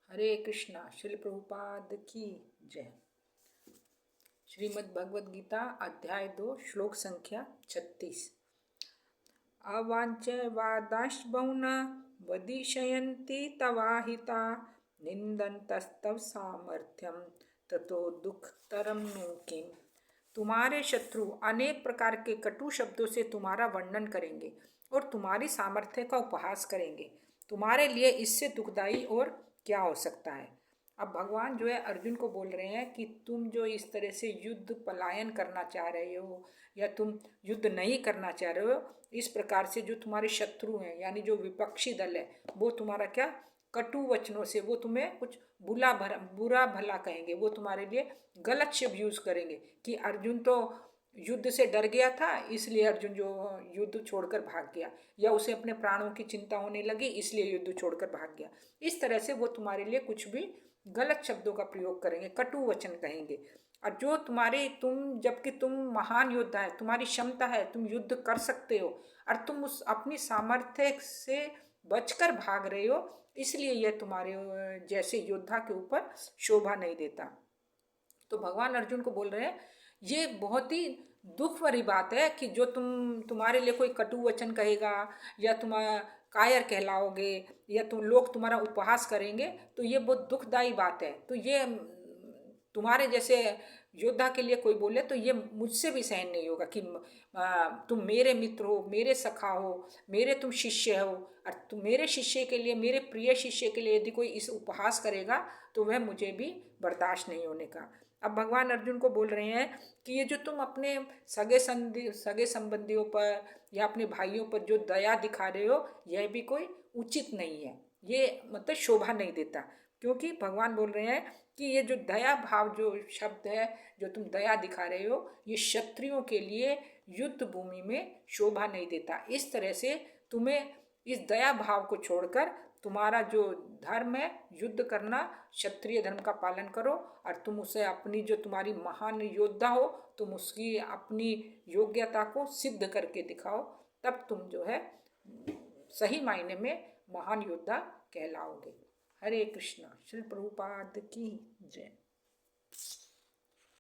हरे कृष्णा। श्रील प्रभुपाद की जय। श्रीमद् भगवद गीता अध्याय 2 श्लोक संख्या 36। अवांच वादांश बहुना वदिशयन्ति तवाहिता निंदन्तस्तव सामर्थ्यम ततो दुःखतरम नु किम। तुम्हारे शत्रु अनेक प्रकार के कटु शब्दों से तुम्हारा वर्णन करेंगे और तुम्हारी सामर्थ्य का उपहास करेंगे। तुम्हारे लिए इससे दुखदाई और क्या हो सकता है। अब भगवान जो है अर्जुन को बोल रहे हैं कि तुम जो इस तरह से युद्ध पलायन करना चाह रहे हो या तुम युद्ध नहीं करना चाह रहे हो, इस प्रकार से जो तुम्हारे शत्रु हैं यानी जो विपक्षी दल है वो तुम्हारा क्या कटु वचनों से वो तुम्हें कुछ बुरा भला कहेंगे, वो तुम्हारे लिए गलत शब्द यूज करेंगे कि अर्जुन तो युद्ध से डर गया था इसलिए अर्जुन जो युद्ध छोड़कर भाग गया, या उसे अपने प्राणों की चिंता होने लगी इसलिए युद्ध छोड़कर भाग गया। इस तरह से वो तुम्हारे लिए कुछ भी गलत शब्दों का प्रयोग करेंगे, कटु वचन कहेंगे। और जो जबकि तुम महान योद्धा है, तुम्हारी क्षमता है, तुम युद्ध कर सकते हो और तुम उस अपनी सामर्थ्य से बचकर भाग रहे हो, इसलिए यह तुम्हारे जैसे योद्धा के ऊपर शोभा नहीं देता। तो भगवान अर्जुन को बोल रहे हैं ये बहुत ही दुख भरी बात है कि जो तुम्हारे लिए कोई कटु वचन कहेगा या तुम कायर कहलाओगे या लोग तुम्हारा उपहास करेंगे, तो ये बहुत दुखदाई बात है। तो ये तुम्हारे जैसे योद्धा के लिए कोई बोले तो ये मुझसे भी सहन नहीं होगा कि तुम मेरे मित्र हो, मेरे सखा हो, मेरे तुम शिष्य हो, और तुम मेरे शिष्य के लिए, मेरे प्रिय शिष्य के लिए यदि कोई इस उपहास करेगा तो वह मुझे भी बर्दाश्त नहीं होने का। अब भगवान अर्जुन को बोल रहे हैं कि ये जो तुम अपने सगे संबंधियों पर या अपने भाइयों पर जो दया दिखा रहे हो यह भी कोई उचित नहीं है, ये मतलब शोभा नहीं देता। क्योंकि भगवान बोल रहे हैं कि ये जो दया भाव जो शब्द है, जो तुम दया दिखा रहे हो, ये क्षत्रियों के लिए युद्ध भूमि में शोभा नहीं देता। इस तरह से तुम्हें इस दया भाव को छोड़कर तुम्हारा जो धर्म है युद्ध करना, क्षत्रिय धर्म का पालन करो और तुम उसे अपनी जो तुम्हारी महान योद्धा हो तुम उसकी अपनी योग्यता को सिद्ध करके दिखाओ, तब तुम जो है सही मायने में महान योद्धा कहलाओगे। हरे कृष्णा। श्री प्रभुपाद की जय।